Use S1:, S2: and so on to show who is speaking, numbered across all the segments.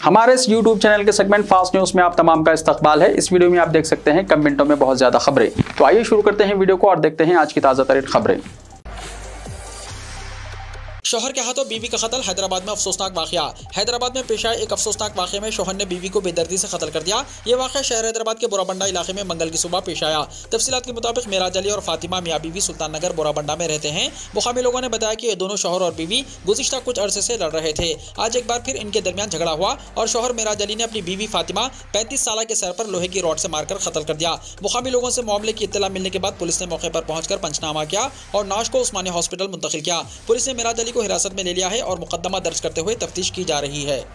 S1: हमारे इस YouTube channel के सेगमेंट फास्ट न्यूज में आप तमाम का इस्तकबाल है। इस वीडियो में आप देख सकते हैं कम मिनटों में बहुत ज्यादा खबरें। तो आइए शुरू करते हैं वीडियो को और देखते हैं आज की ताजा तरीन खबरें।
S2: शौहर के हाथों बीवी का कत्ल, हैदराबाद में अफसोसनाक वाकया। हैदराबाद में पेश आए एक अफसोसनाक वाकये में शौहर ने बीवी को बेदर्दी से कत्ल कर दिया। ये वाकया शहर हैदराबाद के बोराबंडा इलाके में मंगल की सुबह पेश आया। तफसीलात के मुताबिक मेराज अली और फातिमा मियाँ बीवी सुल्तान नगर बोराबंडा में रहते हैं। मुकामी लोगों ने बताया कि ये दोनों शौहर और बीवी गुज़िश्ता कुछ अरसे से लड़ रहे थे। आज एक बार फिर इनके दरमियान झगड़ा हुआ और शौहर मेराज अली ने अपनी बीवी फातिमा 35 साल के सर पर लोहे की रॉड से मारकर कत्ल कर दिया। मुकामी लोगों से मामले की इत्तला मिलने के बाद पुलिस ने मौके पर पहुंचकर पंचनामा किया और नाश को उस्मानिया हॉस्पिटल मुंतकिल किया। पुलिस ने मेराज अली को हिरासत में ले लिया है और मुकदमा दर्ज करते हुए तफ्तीश की जा रही है।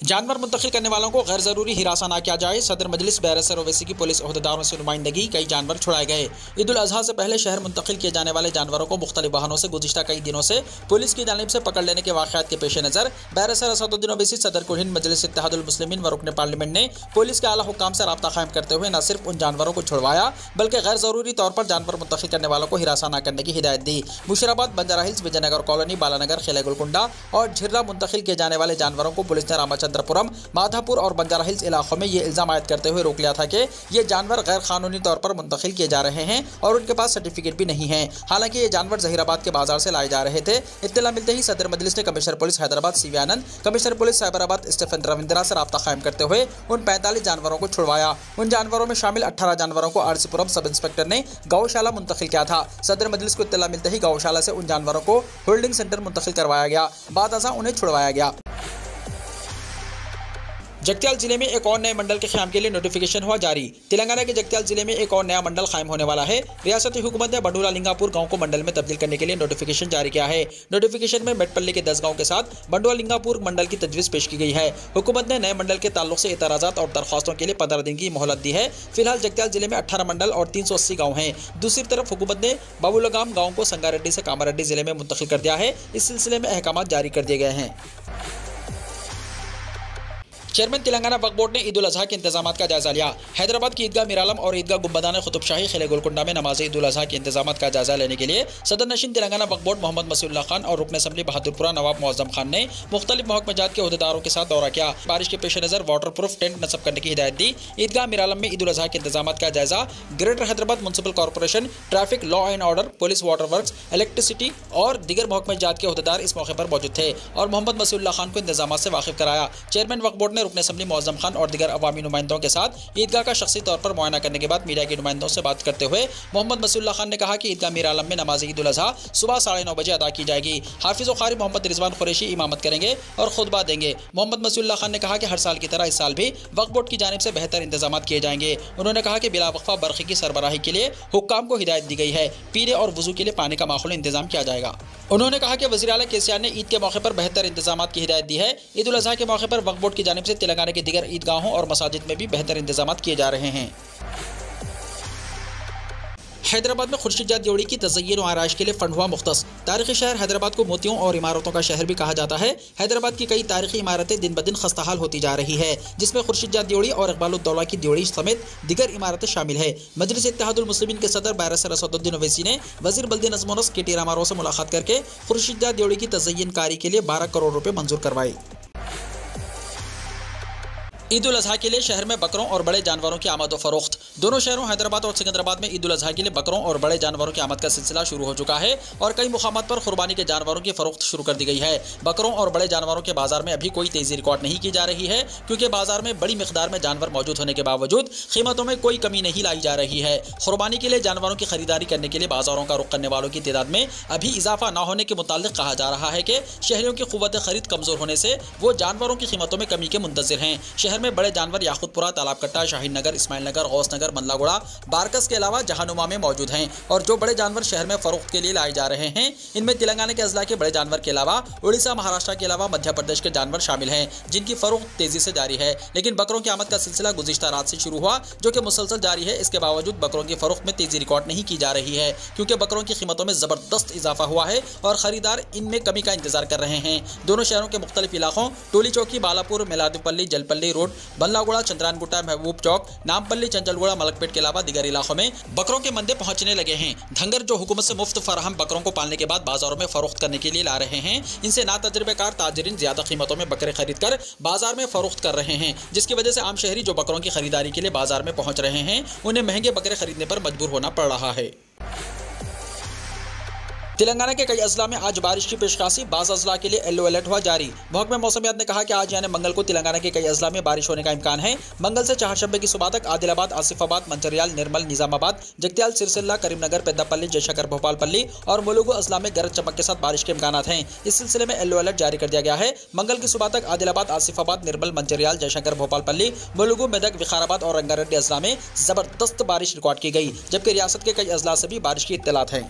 S2: जानवर मुंतकिल करने वालों को गैर जरूरी हिरासा न किया जाए। सदर मजलिस बैरिस्टर ओवैसी की पुलिस ओहदेदारों से नुमाइंदगी कई जानवर छुड़ाए गए। ईद उल अजहा से पहले शहर मुंतकिल किए जाने वाले जानवरों को मुख्तलिफ वाहनों से गुज़िश्ता कई दिनों से पुलिस की जानिब से पकड़ लेने के वाक़यात के पेश नज़र बैरिस्टर असदुद्दीन ओवैसी, सदर कुल हिंद मजलिस इत्तेहादुल मुस्लिमीन व रुकन पार्लियामेंट ने पुलिस के आला हुक्काम से रब्ता कायम करते हुए न सिर्फ उन जानवरों को छुड़वाया बल्कि गैर जरूरी तौर पर जानवर मुंतकिल करने वालों को हिरासा न करने की हिदायत दी। मुशीराबाद, बंजारा हिल्स, विजयनगर कॉलोनी, बालानगर, खिला गुलकुंडा और झिर्रा मुंतकिल किए जाने वाले जानवरों को पुलिस ने रामाचंद्रपुरम, माधापुर और बंजारा हिल्स इलाकों में ये इल्जाम आयद करते हुए रोक लिया था कि ये जानवर गैर कानूनी तौर पर मुंतकिल किए जा रहे हैं और उनके पास सर्टिफिकेट भी नहीं है। हालांकि ये जानवर जहीराबाद के बाजार से लाए जा रहे थे। इत्तला मिलते ही सदर मजलिस ने commissioner police Hyderabad CV Anand, commissioner police Cyberabad Stephen Ravindra से रब्ता कायम करते हुए उन 45 जानवरों को छुड़वाया। उन जानवरों में शामिल 18 जानवरों को आरसीपुरम सब इंस्पेक्टर ने गौशाला मुंतकिल किया था। सदर मजलिस को इत्तला मिलते ही गौशाला से उन जानवरों को होल्डिंग सेंटर मुंतकिल करवाया गया। बाद अज़ां उन्हें छुड़वाया गया। जगत्याल जिले में एक और नए मंडल के क़याम के लिए नोटिफिकेशन हुआ जारी। तेलंगाना के जगत्याल जिले में एक और नया मंडल कायम होने वाला है। रियासती हुकूमत ने बंडूला लिंगापुर गांव को मंडल में तब्दील करने के लिए नोटिफिकेशन जारी किया है। नोटिफिकेशन में मेटपल्ली के 10 गांव के साथ बंडूला लिंगापुर मंडल की तजवीज़ पेश की गई है। हुकूमत ने नए मंडल के ताल्लुक से एतराज़ात और दरख्वास्तों के लिए 15 दिन की मोहलत दी है। फिलहाल जगत्याल जिले में 18 मंडल और 380 गाँव हैं। दूसरी तरफ हुकूमत ने बाबुलगाम गाँव को संगारेड्डी से कामारेड्डी जिले में मुंतकिल कर दिया है। इस सिलसिले में अहकामात जारी कर दिए गए हैं। चेयरमैन तेलंगाना वक्फ बोर्ड ने ईद उल अजहा के इंतजाम का जायजा लिया। हैदराबाद की ईदगाह मीरालम और ईदगाह गुंबदान कुतुबशाही खिले गोलकुंडा में नमाज ईद उल अजहा के इंतजाम का जायजा लेने के लिए सदर नशीन तेलंगाना वक्फ बोर्ड मोहम्मद मसीउल्लाह खान और रुकन असम्बली बहादुरपुरा नवाब मुअज्जम खान ने मुख्तलिफ महकमेजात के अहदेदारों के साथ दौरा किया। बारिश के पेश नज़र वाटर प्रूफ टेंट नस्ब करने की हिदायत दी। ईदगाह मीरालम में ईद उल अजहा के इंतजाम का जायजा greater Hyderabad municipal corporation, traffic, law and order, police, water works, electricity और दीगर महकमेजात के अहदेदार इस मौके पर मौजूद थे और मोहम्मद मसीउल्लाह खान को इंतजाम से वाकिफ कराया। चेयरमैन वक्फ बोर्ड ने रुकन असम्बली मुअज्जम और दीगर अवामी नुमाइंदों के साथ ईदगाह का शख्सी तौर पर मुआयना करने के बाद मीडिया के नुमाइंदों से बात करते हुए मोहम्मद मसीउल्लाह खान ने कहा कि ईदगाह मीर आलम में नमाज ईद उल अजहा सुबह 9:30 बजे अदा की जाएगी। हाफिज व कारी मोहम्मद रिजवान कुरैशी इमामत करेंगे और खुतबा देंगे। मोहम्मद मसीउल्लाह खान ने कहा कि हर साल की तरह इस साल भी वक्फ बोर्ड की जानिब से बेहतर इंतजाम किए जाएंगे। उन्होंने कहा कि बिला वक्फा बरक़ी की सरबराही के लिए हुक्काम को हिदायत दी गई है। पीने और वजू के लिए पानी का माहौल इंतजाम किया जाएगा। उन्होंने कहा कि वज़ीर आला KCR ने ईद के मौके पर बेहतर इंतजाम की हिदायत दी है। ईद उल अजहा के मौके पर वक्फ बोर्ड की जानिब से तेलंगाना के दीगर ईदगाहों और मसाजिद में भी बेहतर इंतजाम किए जा रहे हैं। हैदराबाद में खुर्शीद जोड़ी की तज़य्युन और आराइश के लिए फंड हुआ मुख्तस। तारीखी शहर हैदराबाद को मोतियों और इमारतों का शहर भी कहा जाता है। हैदराबाद की कई तारीखी इमारतें दिन ब दिन खस्ताहाल होती जा रही है, जिसमें खुर्शीद जोड़ी और इकबालुद्दौला की जोड़ी समेत दीगर इमारतें शामिल है। मजलिस इत्तेहादुल मुस्लिमीन के सदर बैरिस्टर असदुद्दीन ओवैसी ने वज़ीर बल्दी नज़्म व नस्क KT रामाराव से मुलाकात करके खुर्शीद जोड़ी की तज़य्युन कारी के लिए 12 करोड़ रुपये मंजूर करवाए। ईद उल अजहा के लिए शहर में बकरों और बड़े जानवरों की आमद व फरोख्त। दोनों शहरों हैदराबाद और सिकंदराबाद में ईद उल अजहा के लिए बकरों और बड़े जानवरों की आमद का सिलसिला शुरू हो चुका है और कई मुकामात पर कुर्बानी के जानवरों की फरोख्त शुरू कर दी गई है। बकरों और बड़े जानवरों के बाजार में अभी कोई तेजी रिकॉर्ड नहीं की जा रही है, क्योंकि बाजार में बड़ी मिकदार में जानवर मौजूद होने के बावजूद कीमतों में कोई कमी नहीं लाई जा रही है। कुर्बानी के लिए जानवरों की खरीदारी करने के लिए बाजारों का रुख करने वालों की तादाद में अभी इजाफा न होने के मुताल्लिक कहा जा रहा है कि शहरियों की क़ुव्वत खरीद कमजोर होने से वो जानवरों की कीमतों में कमी के मुंतज़िर हैं। शहर में बड़े जानवर याकूतपुरा, तालाबकट्टा, शाहीन नगर, इस्माइल नगर, गौस नगर, मंदलागुड़ा, बारकस के अलावा जहानुमा में मौजूद हैं और जो बड़े जानवर शहर में फरोख्त के लिए लाए जा रहे हैं, इनमें तेलंगाना के अजला के बड़े जानवर के अलावा उड़ीसा, महाराष्ट्र के अलावा मध्य प्रदेश के जानवर शामिल हैं, जिनकी फरोख्त तेजी से जारी है। लेकिन बकरों की आमद का सिलसिला गुज़िश्ता रात से शुरू हुआ, जो कि मुसलसल जारी है। इसके बावजूद बकरों की फरोख्त में तेजी रिकॉर्ड नहीं की जा रही है, क्योंकि बकरों की कीमतों में ज़बरदस्त इजाफा हुआ है और खरीदार इनमें कमी का इंतजार कर रहे हैं। दोनों शहरों के मुख्तलिफ इलाकों टोली चौकी, बालापुर, मेलादुपल्ली, जलपल्ली रोड, रोड, बल्लागुड़ा, चंद्रानगुट्टा, महबूब चौक, नामपल्ली, चंचलगुड़ा, मलकपेट के अलावा दीगर इलाकों में बकरों के मंदे पहुंचने लगे हैं। धंगर जो हुकूमत से मुफ्त फराहम बकरों को पालने के बाद बाजारों में फरोख्त करने के लिए ला रहे हैं, इनसे ना तजुर्बेकार ताजरीन ज्यादा कीमतों में बकरे खरीद कर बाजार में फरोख्त कर रहे हैं, जिसकी वजह से आम शहरी जो बकरों की खरीदारी के लिए बाजार में पहुंच रहे हैं, उन्हें महंगे बकरे खरीदने पर मजबूर होना पड़ रहा है। तेलंगाना के कई अजला में आज बारिश की पेशकाशी, बाज़ अजला के लिए येलो अलर्ट हुआ जारी। महकमा मौसमियात ने कहा कि आज यानी मंगल को तेलंगाना के कई अजला में बारिश होने का इम्कान है। मंगल से चारशंबे की सुबह तक आदिलाबाद, आसिफाबाद, मंचिर्याल, निर्मल, निजामाबाद, जगत्याल, सिरसिल्ला, करीमनगर, पेद्दापल्ली, जयशंकर, भोपालपल्ली और मुलुगु अजला में गरज चमक के साथ बारिश के इम्कान हैं। इस सिलसिले में येलो अलर्ट जारी कर दिया गया है। मंगल की सुबह तक आदिलाबाद, आसिफाबाद, निर्मल, मंचिर्याल, जयशंकर, भोपालपल्ली, मुलुगु, मेदक, विकाराबाद और रंगारेड्डी अजला में जबरदस्त बारिश रिकॉर्ड की गई, जबकि रियासत के कई अजला से भी बारिश की इत्तलात हैं।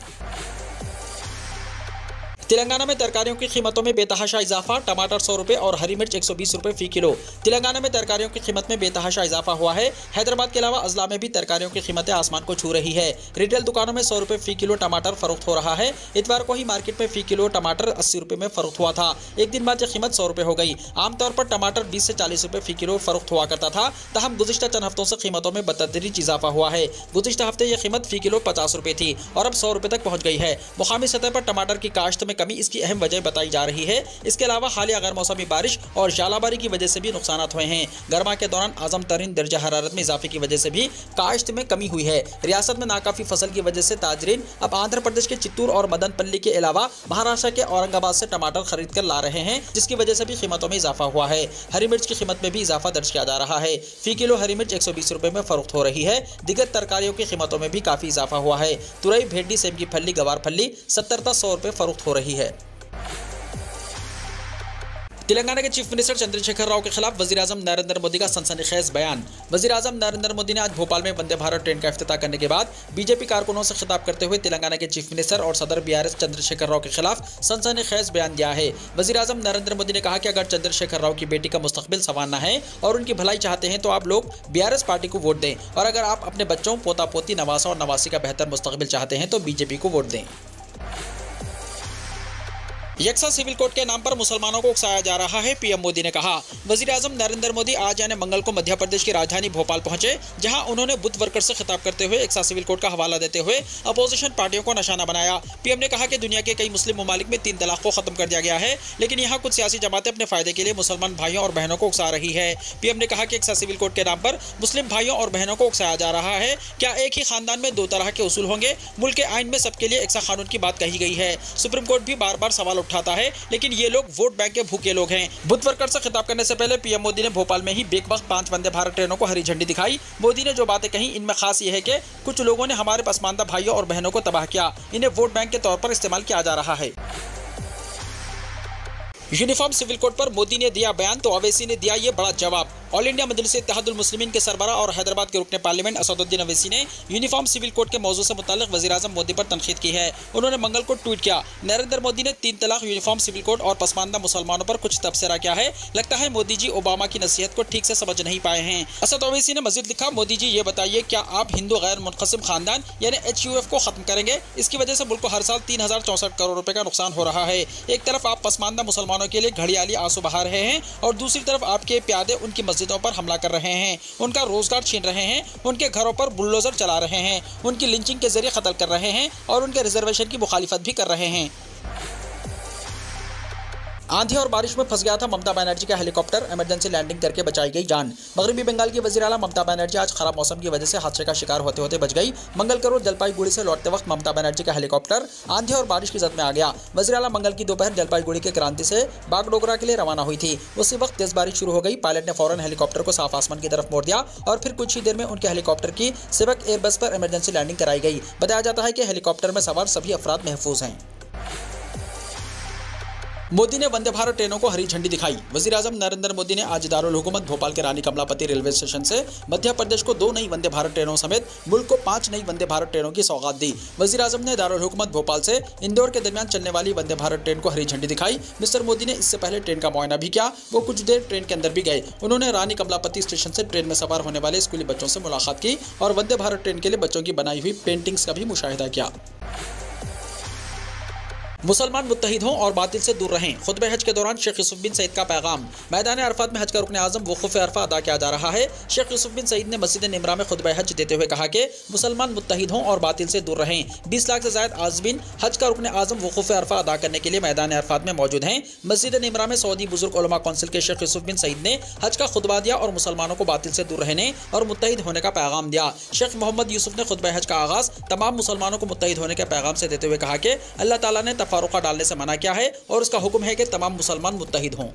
S2: तेलंगाना में तरकारियों की कीमतों में बेतहाशा इजाफा, टमाटर 100 रुपये और हरी मिर्च 120 रुपये फी किलो। तेलंगाना में तरकारियों की कीमत में बेतहाशा इजाफा हुआ है। हैदराबाद के अलावा अजला में भी तरकारियों की कीमतें आसमान को छू रही है। रिटेल दुकानों में 100 रुपये फी किलो टमाटर फरोख्त हो रहा है। इतवार को ही मार्केट में फी किलो टमाटर 80 रुपये में फरोख्त हुआ था। एक दिन बाद यह कीमत 100 रुपये हो गई। आमतौर पर टमाटर 20 से 40 रुपये फी किलो फरोख्त हुआ करता था, तहम गुज़िश्ता चंद हफ्तों से कीमतों में बतदरीज इजाफा हुआ है। गुज़िश्ता हफ्ते यह कीमत फी किलो 50 रुपये थी और अब 100 रुपये तक पहुंच गई है। मुकामी सतह पर टमाटर की काश्त में कमी इसकी अहम वजह बताई जा रही है। इसके अलावा हालिया गैर मौसमी बारिश और जालाबारी की वजह से भी नुकसान हुए हैं। गर्मा के दौरान आजम तरीन दर्जा हरारत में इजाफे की वजह से भी काश्त में कमी हुई है। रियासत में नाकाफी फसल की वजह से ताजरीन अब आंध्र प्रदेश के चित्तूर और मदनपल्ली के अलावा महाराष्ट्र के औरंगाबाद से टमाटर खरीद कर ला रहे हैं, जिसकी वजह से भी कीमतों में इजाफा हुआ है। हरी मिर्च की कीमत में भी इजाफा दर्ज किया जा रहा है। फी किलो हरी मिर्च 120 रुपये में फरोख्त हो रही है। दिगर तरकारियों की कीमतों में भी काफी इजाफा हुआ है। तुरई, भेंडी, सेम की फल्ली, गवार फल्ली 70 से 100 रुपये फरोख्त हो रही है। तेलंगाना के चीफ मिनिस्टर चंद्रशेखर राव के खिलाफ वज़ीर-ए-आज़म नरेंद्र मोदी का सनसनीखेज बयान। वज़ीर-ए-आज़म नरेंद्र मोदी ने आज भोपाल में वंदे भारत ट्रेन का इफ्तिताह करने के बाद बीजेपी कारकुनों से खिताब करते हुए तेलंगाना के चीफ मिनिस्टर और सदर बीआरएस चंद्रशेखर राव के खिलाफ सनसनीखेज बयान दिया है। वज़ीर-ए-आज़म नरेंद्र मोदी ने कहा कि अगर चंद्रशेखर राव की बेटी का मुस्तकबिल संवारना है और उनकी भलाई चाहते हैं तो आप लोग बीआरएस पार्टी को वोट दें, और अगर आप अपने बच्चों, पोता पोती, नवासा और नवासी का बेहतर मुस्तकबिल चाहते हैं तो बीजेपी को वोट दें। यकसा सिविल कोड के नाम पर मुसलमानों को उकसाया जा रहा है, पीएम मोदी ने कहा। वज़ीर-ए-आज़म नरेंद्र मोदी आज यानी मंगल को मध्य प्रदेश की राजधानी भोपाल पहुंचे, जहां उन्होंने बुद्ध वर्कर से खिताब करते हुए यकसा सिविल कोड का हवाला देते हुए अपोजिशन पार्टियों को निशाना बनाया। पीएम ने कहा कि दुनिया के कई मुस्लिम ममालिक में 3 तलाक को खत्म कर दिया गया है, लेकिन यहाँ कुछ सियासी जमातें अपने फायदे के लिए मुसलमान भाइयों और बहनों को उकसा रही है। पीएम ने कहा कि यकसा सिविल कोड के नाम पर मुस्लिम भाइयों और बहनों को उकसाया जा रहा है। क्या एक ही खानदान में 2 तरह के उसूल होंगे? मुल्क के आइन में सबके लिए यकसा कानून की बात कही गई है। सुप्रीम कोर्ट भी बार बार सवाल उठाता है, लेकिन ये लोग वोट बैंक के भूखे लोग हैं। बुद्ध वर्कर से खिताब करने से पहले पीएम मोदी ने भोपाल में ही बेवक्त 5 वंदे भारत ट्रेनों को हरी झंडी दिखाई। मोदी ने जो बातें कही, इनमें खास ये है कि कुछ लोगों ने हमारे पसमानदा भाइयों और बहनों को तबाह किया। इन्हें वोट बैंक के तौर पर इस्तेमाल किया जा रहा है। यूनिफॉर्म सिविल कोड पर मोदी ने दिया बयान तो ओवैसी ने दिया ये बड़ा जवाब। ऑल इंडिया मजलिस इत्तेहादुल मुस्लिमीन के सरबराह और हैदराबाद के रुकने पार्लियामेंट असदुद्दीन ओवैसी ने यूनिफॉर्म सिविल कोड के मौजू से मुताल्लिक वज़ीर-ए-आज़म मोदी पर तनकीद की है। उन्होंने मंगल को ट्वीट किया, नरेंद्र मोदी ने 3 तलाक, यूनिफॉर्म सिविल कोड और पसमानदा मुसलमानों पर कुछ तबसरा किया है। लगता है मोदी जी ओबामा की नसीहत को ठीक से समझ नहीं पाए हैं। असद ओवैसी ने मजीद लिखा, मोदी जी ये बताइए, क्या आप हिंदू गैर मुनक़सिम खानदान यानी HUF को खत्म करेंगे? इसकी वजह से मुल्क को हर साल 3064 करोड़ रुपए का नुकसान हो रहा है। एक तरफ आप पसमानदा मुसलमानों के लिए घड़ियाली आंसू बहा रहे हैं और दूसरी तरफ आपके प्यादे उनकी मस्जिदों पर हमला कर रहे हैं, उनका रोजगार छीन रहे हैं, उनके घरों पर बुलडोजर चला रहे हैं, उनकी लिंचिंग के जरिए कत्ल कर रहे हैं और उनके रिजर्वेशन की मुखालिफत भी कर रहे हैं। आंधी और बारिश में फंस गया था ममता बनर्जी का हेलीकॉप्टर, इमरजेंसी लैंडिंग करके बचाई गई जान। मगरबी बंगाल की वज़ीर आला ममता बनर्जी आज खराब मौसम की वजह से हादसे का शिकार होते होते बच गई। मंगल को रोज जलपाईगुड़ी से लौटते वक्त ममता बनर्जी का हेलीकॉप्टर आंधी और बारिश की जद में आ गया। वज़ीर आला मंगल की दोपहर जलपाईगुड़ी के क्रांति से बागडोगरा के लिए रवाना हुई थी। उसी वक्त तेज बारिश शुरू हो गई। पायलट ने फौरन हेलीकॉप्टर को साफ आसमान की तरफ मोड़ दिया और फिर कुछ ही देर में उनके हेलीकॉप्टर की सिविक एयरबेस पर इमरजेंसी लैंडिंग कराई गई। बताया जाता है कि हेलीकॉप्टर में सवार सभी अफराद महफूज हैं। मोदी ने वंदे भारत ट्रेनों को हरी झंडी दिखाई। वज़ीर-ए-आज़म नरेंद्र मोदी ने आज दारुल हुकूमत भोपाल के रानी कमलापति रेलवे स्टेशन से मध्य प्रदेश को 2 नई वंदे भारत ट्रेनों समेत मुल्क को 5 नई वंदे भारत ट्रेनों की सौगात दी। वज़ीर-ए-आज़म ने दारुल हुकूमत भोपाल से इंदौर के दरमियान चलने वाली वंदे भारत ट्रेन को हरी झंडी दिखाई। मिस्टर मोदी ने इससे पहले ट्रेन का मुआयना भी किया। वो कुछ देर ट्रेन के अंदर भी गए। उन्होंने रानी कमलापति स्टेशन से ट्रेन में सवार होने वाले स्कूली बच्चों से मुलाकात की और वंदे भारत ट्रेन के लिए बच्चों की बनाई हुई पेंटिंग्स का भी मुशाहिदा किया। मुसलमान मुत्तहिद हों और बातिल से दूर रहें। खुतबे हज के दौरान शेख यूसुफ बिन सईद का पैगाम। मैदान अरफात में हज का रुकन आज़म वक़ूफ़ अरफा अदा किया जा रहा है। शेख यूसुफ बिन सईद ने मस्जिद निमरा में खुतबे हज देते हुए कहा कि मुसलमान मुत्तहिद हों और बातिल से दूर रहें। 20 लाख से ज़ायद आज़मीन हज का रुकन आज़म वक़ूफ़ अरफा अदा करने के लिए मैदान अरफात में मौजूद हैं। मस्जिद निमरा में सऊदी बुजुर्ग उलमा कौंसिल के शेख यूसुफ बिन सईद ने हज का खुतबा दिया और मुसलमानों को बातिल से दूर रहने और मुत्तहिद होने का पैगाम दिया। शेख मोहम्मद यूसुफ ने खुतबा हज का आगाज़ तमाम मुसलमानों को मुत्तहिद होने के पैगाम से देते हुए कहा कि अल्लाह ताला ने तफारुका डालने से मना किया है और उसका हुक्म है कि तमाम मुसलमान मुत्तहिद हों।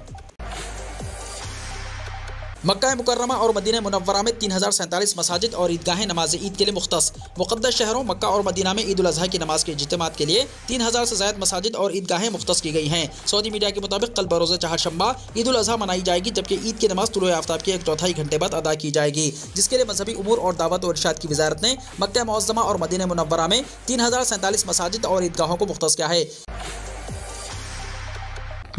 S2: मक्का मुकर्रमा और मदीना मुनव्वरा में 3047 मसाजिद और ईदगाहें नमाज ईद के लिए मुख्तस। मुक़द्दस शहरों मक्का और मदीना में ईद उल अज़हा की नमाज के इज्तिमात के लिए 3000 से ज़ायद मसाजिद और ईदगाहें मुख्तस की गई हैं। सऊदी मीडिया के मुताबिक कल बरोज़ चहारशंबा ईद उल अज़हा मनाई जाएगी, जबकि ईद की नमाज तुलुए आफ्ताब के 1/4 घंटे बाद अदा की जाएगी, जिसके लिए मजहबी उमूर और दावत और इरशाद की वज़ारत ने मक्का मुअज़्ज़मा और मदीना मुनव्वरा में 3047 मसाजिद और ईदगाहों को मुख्तस किया है।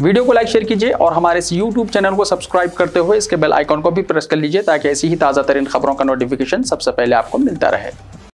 S1: वीडियो को लाइक शेयर कीजिए और हमारे इस YouTube चैनल को सब्सक्राइब करते हुए इसके बेल आइकॉन को भी प्रेस कर लीजिए ताकि ऐसी ही ताज़ा तरीन खबरों का नोटिफिकेशन सबसे पहले आपको मिलता रहे।